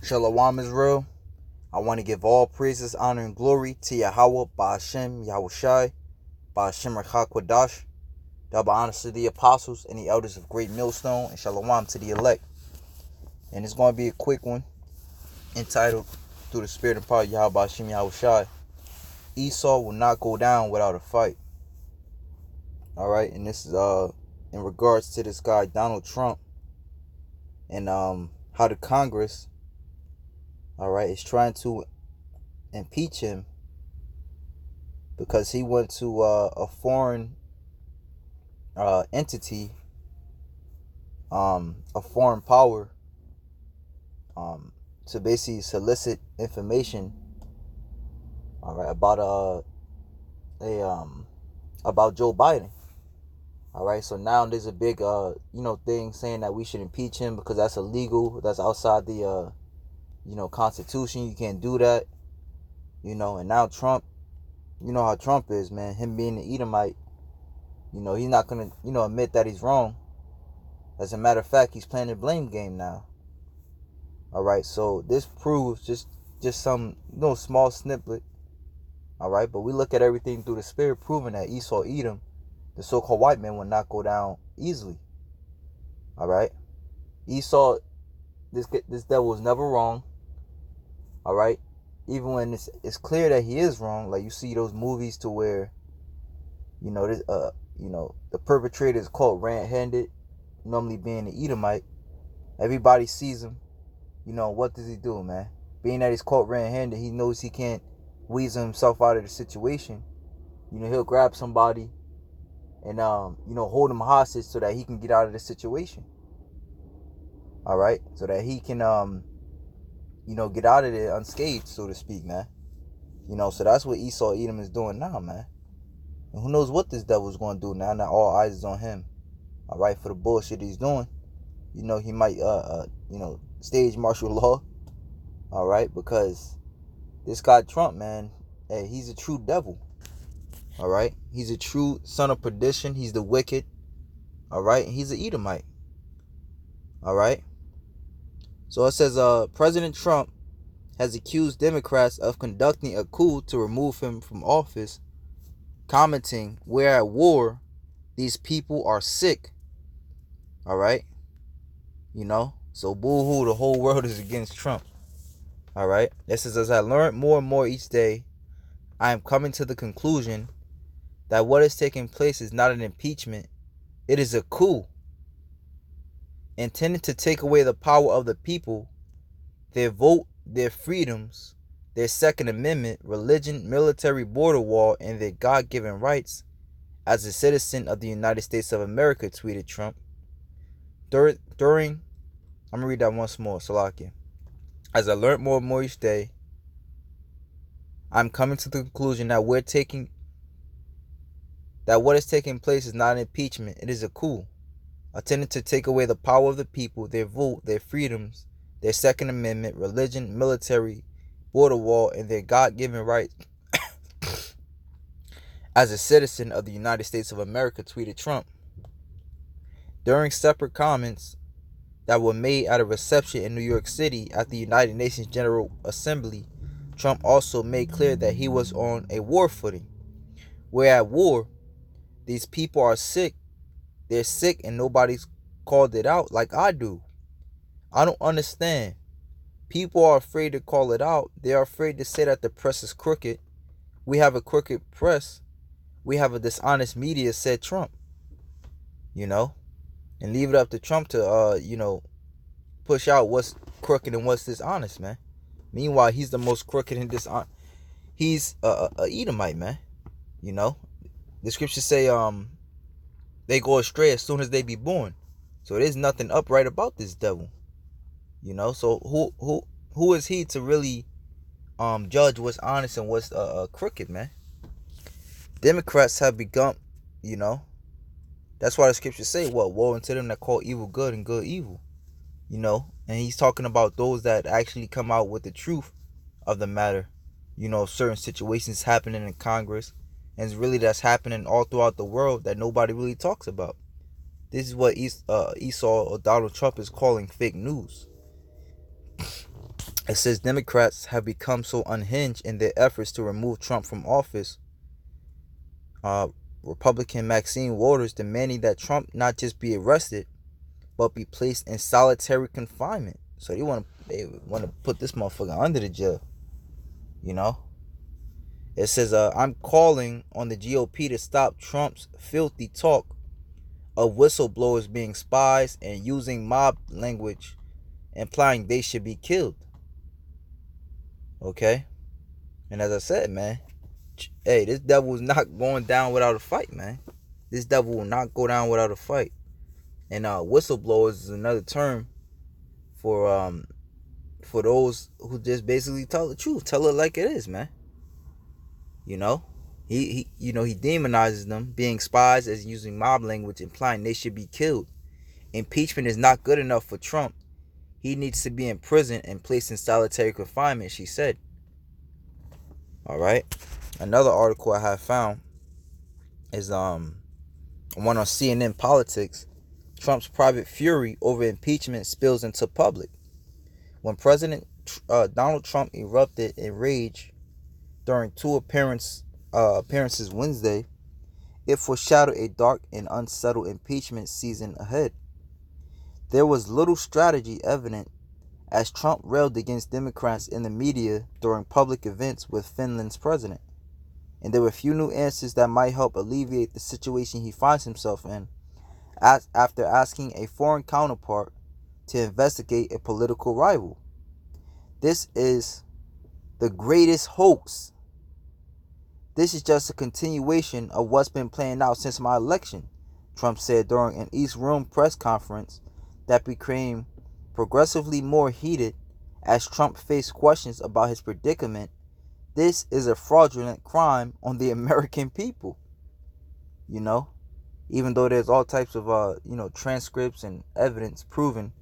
Shalom Israel. I want to give all praises, honor, and glory to Yahweh, Ba'ashem, Yahushai, Ba'ashem Rechakwadash. Double honors to the apostles and the elders of Great Millstone, and Shalom to the elect. And it's going to be a quick one, entitled, Through the Spirit and Power of Yahweh, Ba'ashem, Yahushai, Esau will not go down without a fight. Alright, and this is in regards to this guy, Donald Trump, and how the Congress, alright, is trying to impeach him because he went to a foreign entity, a foreign power, to basically solicit information, alright, about about Joe Biden. Alright, so now there's a big thing saying that we should impeach him because that's illegal, that's outside the Constitution. You can't do that. And now Trump, you know how Trump is, man. Him being an Edomite, he's not gonna, admit that he's wrong. As a matter of fact, he's playing the blame game now. Alright, so this proves just some small snippet. Alright, but we look at everything through the Spirit, proving that Esau, Edom, the so-called white man, will not go down easily. Alright, Esau, this devil is never wrong. Alright, even when it's clear that he is wrong, like you see those movies to where, the perpetrator is caught red-handed, normally being an Edomite. Everybody sees him. What does he do, man? Being that he's caught red-handed, he knows he can't weasel himself out of the situation. He'll grab somebody and hold him hostage so that he can get out of the situation. Alright, so that he can get out of there unscathed, so to speak, man. So that's what Esau Edom is doing now, man. And who knows what this devil is going to do now that all eyes is on him. Alright, for the bullshit he's doing. He might, stage martial law. Alright, because this guy Trump, man, hey, he's a true devil. Alright, he's a true son of perdition. He's the wicked. Alright, he's an Edomite. Alright. So it says, President Trump has accused Democrats of conducting a coup to remove him from office, commenting, "We're at war. These people are sick." Alright. So boo-hoo, the whole world is against Trump. Alright. This is, as I learn more and more each day, I am coming to the conclusion that what is taking place is not an impeachment. It is a coup intended to take away the power of the people, their vote, their freedoms, their Second Amendment, religion, military border wall, and their God-given rights as a citizen of the United States of America, tweeted Trump. I'm going to read that once more, Salakia. As I learned more and more each day, I'm coming to the conclusion that what is taking place is not an impeachment. It is a coup intended to take away the power of the people, their vote, their freedoms, their Second Amendment, religion, military, border wall, and their God-given rights as a citizen of the United States of America, tweeted Trump. During separate comments that were made at a reception in New York City at the United Nations General Assembly, Trump also made clear that he was on a war footing. We're at war. These people are sick. They're sick and nobody's called it out like I do. I don't understand. People are afraid to call it out. They are afraid to say that the press is crooked. We have a crooked press. We have a dishonest media, said Trump. And leave it up to Trump to, push out what's crooked and what's dishonest, man. Meanwhile, he's the most crooked and dishonest. He's a Edomite, man. The scriptures say, they go astray as soon as they be born. So there's nothing upright about this devil. So who is he to really judge what's honest and what's crooked, man? Democrats have begun, that's why the scriptures say, what? Woe unto them that call evil good and good evil. And he's talking about those that actually come out with the truth of the matter. Certain situations happening in Congress. And it's really that's happening all throughout the world that nobody really talks about. This is what Esau or Donald Trump is calling fake news. It says Democrats have become so unhinged in their efforts to remove Trump from office. Republican Maxine Waters demanding that Trump not just be arrested, but be placed in solitary confinement. So they want to put this motherfucker under the jail. You know? It says, I'm calling on the GOP to stop Trump's filthy talk of whistleblowers being spies and using mob language, implying they should be killed. Okay? And as I said, man, hey, this devil is not going down without a fight, man. This devil will not go down without a fight. And whistleblowers is another term for those who just basically tell the truth, tell it like it is, man. You know, he demonizes them being spies as using mob language, implying they should be killed. Impeachment is not good enough for Trump. He needs to be in prison and placed in solitary confinement, she said. All right. Another article I have found is one on CNN Politics. Trump's private fury over impeachment spills into public. When President Donald Trump erupted in rage during two appearances Wednesday, it foreshadowed a dark and unsettled impeachment season ahead. There was little strategy evident as Trump railed against Democrats in the media during public events with Finland's president, and there were few new answers that might help alleviate the situation he finds himself in, after asking a foreign counterpart to investigate a political rival. This is the greatest hoax. This is just a continuation of what's been playing out since my election, Trump said during an East Room press conference that became progressively more heated as Trump faced questions about his predicament. This is a fraudulent crime on the American people. You know, even though there's all types of transcripts and evidence proving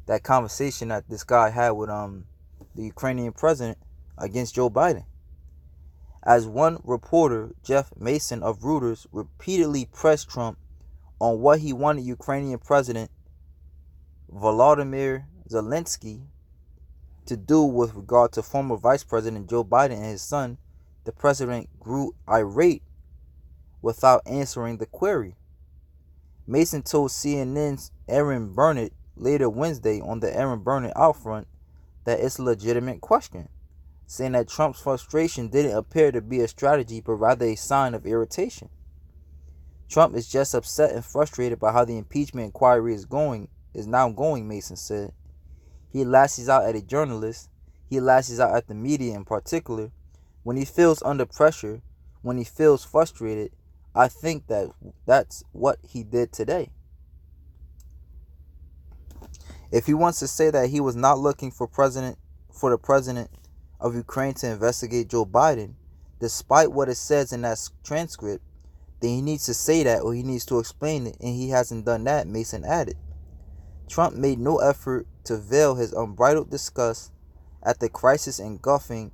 that conversation that this guy had with the Ukrainian president against Joe Biden. As one reporter, Jeff Mason of Reuters, repeatedly pressed Trump on what he wanted Ukrainian President Volodymyr Zelensky to do with regard to former Vice President Joe Biden and his son, the president grew irate without answering the query. Mason told CNN's Aaron Burnett later Wednesday on the Aaron Burnett Outfront that it's a legitimate question, saying that Trump's frustration didn't appear to be a strategy but rather a sign of irritation. Trump is just upset and frustrated by how the impeachment inquiry is now going, Mason said. He lashes out at a journalist. He lashes out at the media in particular. When he feels under pressure, when he feels frustrated, I think that's what he did today. If he wants to say that he was not looking for the president of Ukraine to investigate Joe Biden, despite what it says in that transcript, then he needs to say that or he needs to explain it, and he hasn't done that, Mason added. Trump made no effort to veil his unbridled disgust at the crisis engulfing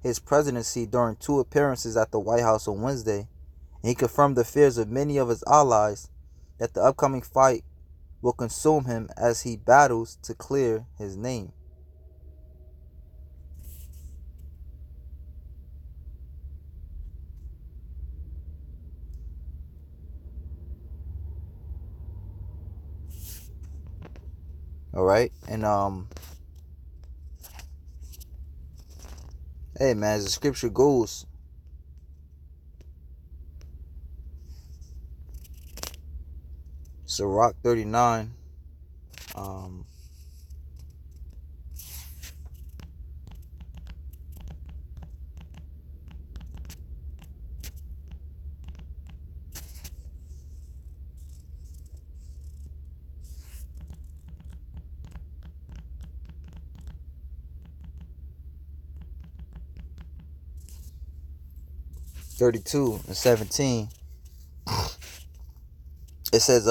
his presidency during two appearances at the White House on Wednesday, and he confirmed the fears of many of his allies that the upcoming fight will consume him as he battles to clear his name. All right, and hey man, as the scripture goes, Sirach 39, 32 and 17, it says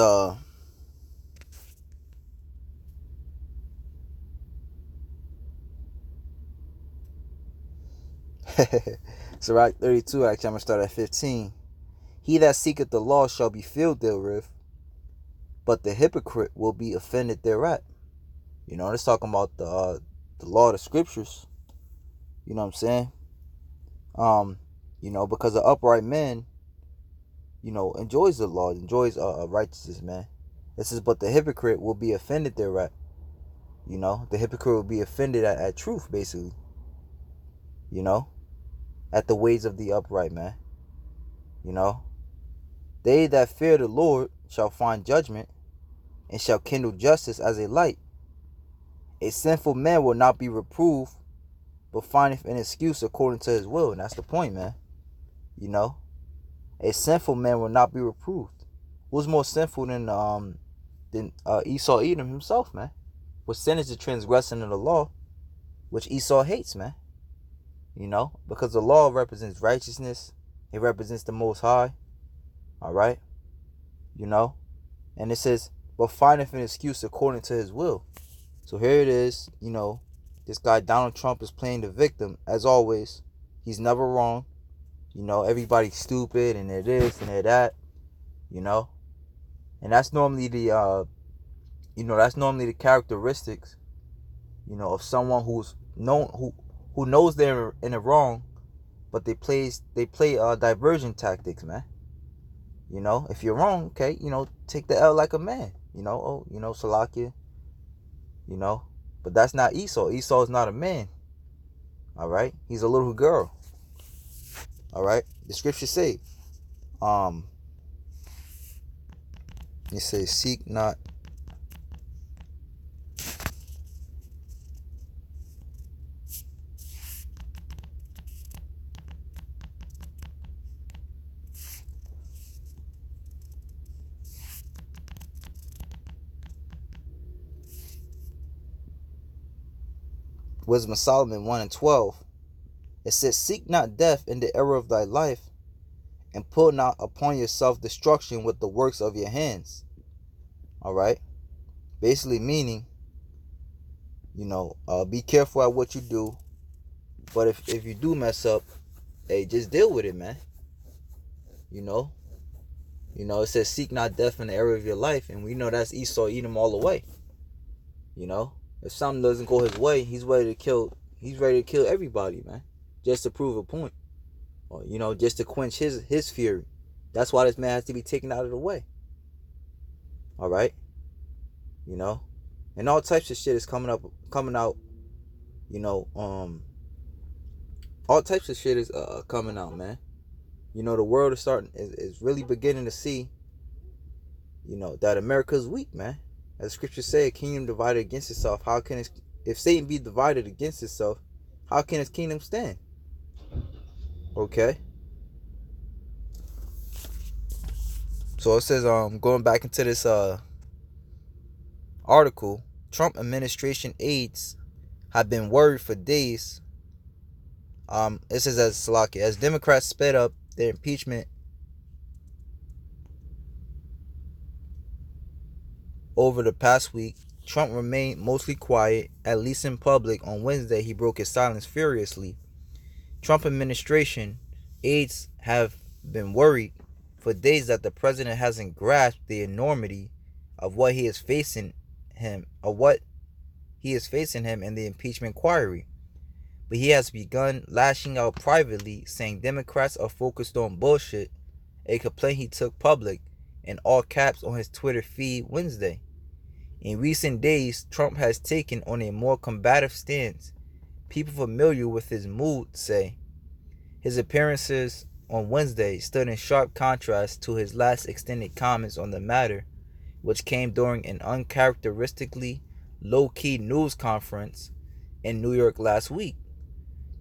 Sirach 32, actually I'm gonna start at 15. He that seeketh the law shall be filled therewith, but the hypocrite will be offended thereat. It's talking about the law of the scriptures. You know what I'm saying? Because the upright man, enjoys the law, enjoys righteousness, man. It says, but the hypocrite will be offended thereat. The hypocrite will be offended at truth, basically. At the ways of the upright, man. They that fear the Lord shall find judgment, and shall kindle justice as a light. A sinful man will not be reproved, but findeth an excuse according to his will. And that's the point, man. A sinful man will not be reproved. Who's more sinful than Esau Edom himself, man? What sin is the transgression of the law, which Esau hates, man. Because the law represents righteousness. It represents the Most High. All right? And it says, but findeth an excuse according to his will. So here it is, this guy Donald Trump is playing the victim, as always. He's never wrong. Everybody's stupid, and they're this, and they're that. And that's normally the characteristics, of someone who's who knows they're in the wrong, but they play diversion tactics, man. If you're wrong, okay, take the L like a man. Salakia. But that's not Esau. Esau is not a man. All right, he's a little girl. All right, the scriptures say, it says, seek not. Wisdom of Solomon 1:12. It says, seek not death in the era of thy life, and put not upon yourself destruction with the works of your hands. All right, basically meaning, be careful at what you do, but if you do mess up, hey, just deal with it, man. It says, seek not death in the era of your life, and we know that's Esau Edom all the way. If something doesn't go his way, he's ready to kill everybody, man, just to prove a point, or just to quench his fury. That's why this man has to be taken out of the way. All right, and all types of shit is coming out. All types of shit is coming out, man. The world is really beginning to see, that America's weak, man. As the scriptures say, a kingdom divided against itself, if Satan be divided against itself, how can his kingdom stand? Okay. So it says, going back into this article, Trump administration aides have been worried for days. It says, as Democrats sped up their impeachment over the past week, Trump remained mostly quiet, at least in public. On Wednesday, he broke his silence furiously. Trump administration aides have been worried for days that the president hasn't grasped the enormity of what he is facing him in the impeachment inquiry. But he has begun lashing out privately, saying Democrats are focused on bullshit, a complaint he took public in all caps on his Twitter feed Wednesday. In recent days, Trump has taken on a more combative stance. People familiar with his mood say his appearances on Wednesday stood in sharp contrast to his last extended comments on the matter, which came during an uncharacteristically low-key news conference in New York last week.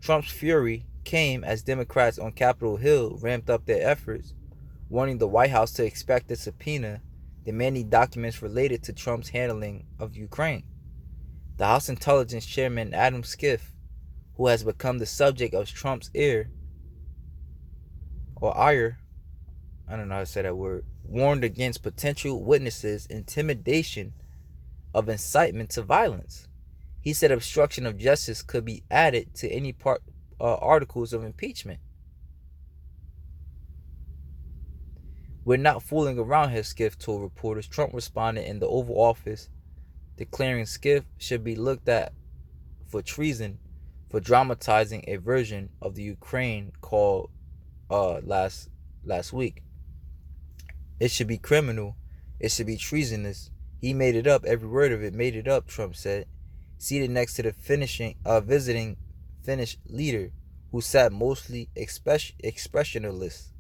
Trump's fury came as Democrats on Capitol Hill ramped up their efforts, warning the White House to expect a subpoena demanding documents related to Trump's handling of Ukraine. The House Intelligence Chairman Adam Schiff, who has become the subject of Trump's ire, I don't know how to say that word, warned against potential witnesses' intimidation of incitement to violence. He said obstruction of justice could be added to any articles of impeachment. We're not fooling around here, Schiff told reporters. Trump responded in the Oval Office declaring Skiff should be looked at for treason for dramatizing a version of the Ukraine call last week. It should be criminal. It should be treasonous. He made it up. Every word of it made it up, Trump said. Seated next to the visiting Finnish leader who sat mostly expressionless.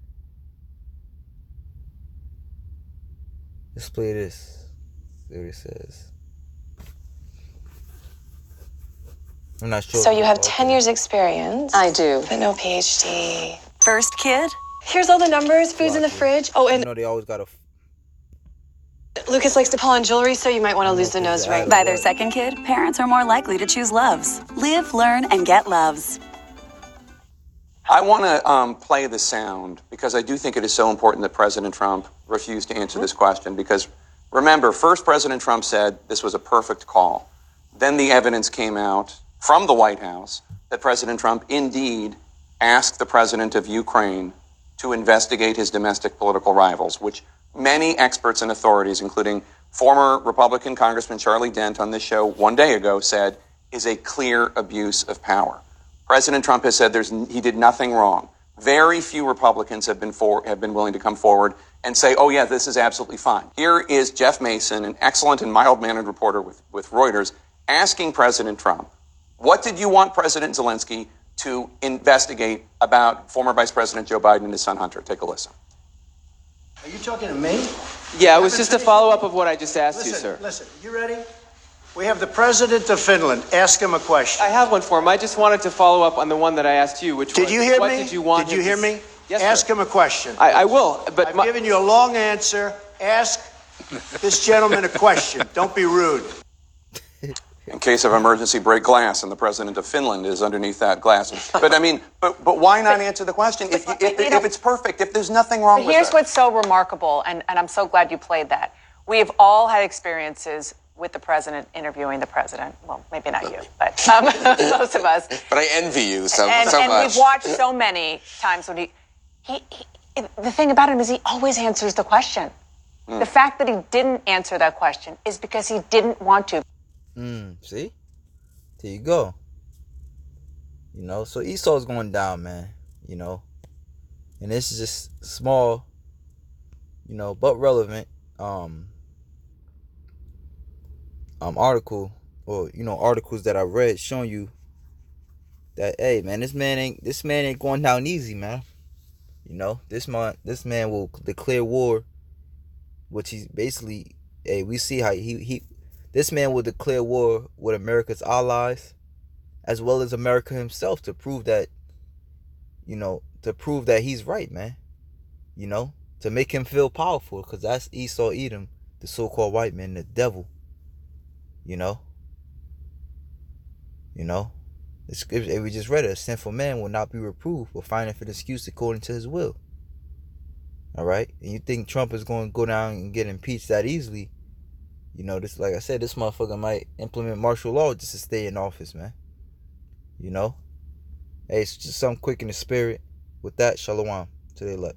Let's play this. See what it says. I'm not sure. So you have 10 years experience. I do. But no PhD. First kid? Here's all the numbers. Food's in the fridge. Oh, and you know they always got a. Lucas likes to pull on jewelry, so you might want to lose the nose ring. By their second kid, parents are more likely to choose Loves. Live, learn, and get Loves. I want to play the sound because I do think it is so important that President Trump refused to answer this question. Because remember, first President Trump said this was a perfect call. Then the evidence came out from the White House that President Trump indeed asked the president of Ukraine to investigate his domestic political rivals, which many experts and authorities, including former Republican Congressman Charlie Dent on this show one day ago, said is a clear abuse of power. President Trump has said he did nothing wrong. Very few Republicans have been willing to come forward and say, oh, yeah, this is absolutely fine. Here is Jeff Mason, an excellent and mild-mannered reporter with Reuters, asking President Trump, what did you want President Zelensky to investigate about former Vice President Joe Biden and his son Hunter? Take a listen. Are you talking to me? Yeah, it was just a follow-up of what I just asked you, sir. Listen, you ready? We have the president of Finland. Ask him a question. I have one for him. I just wanted to follow up on the one that I asked you, which was, Did you hear what me? did you want? Did you hear me? Yes, Ask sir. him a question. I will, but I've given you a long answer. Ask this gentleman a question. Don't be rude. In case of emergency, break glass, and the president of Finland is underneath that glass. But I mean, but why not answer the question if it's perfect, if there's nothing wrong with it? Here's what's so remarkable, and I'm so glad you played that. We have all had experiences with the president interviewing the president. Well, maybe not you, but most of us. But I envy you so and much. We've watched so many times when he the thing about him is he always answers the question. The fact that he didn't answer that question is because he didn't want to. See? There you go. You know, so Esau's going down, man. You know. And this is just small, you know, but relevant article, or you know, articles that I read showing you that, hey man, this man ain't going down easy, man. You know, this man will declare war, which he's basically, hey, we see how this man will declare war with America's allies, as well as America himself, to prove that, you know, he's right, man. You know, to make him feel powerful, because that's Esau Edom, the so-called white man, the devil. You know, the scripture, we just read it, a sinful man will not be reproved, but findeth an excuse according to his will. All right, and you think Trump is going to go down and get impeached that easily? You know, this, like I said, this motherfucker might implement martial law just to stay in office, man. You know? Hey, it's just something quick in the spirit. With that, shalom to their luck.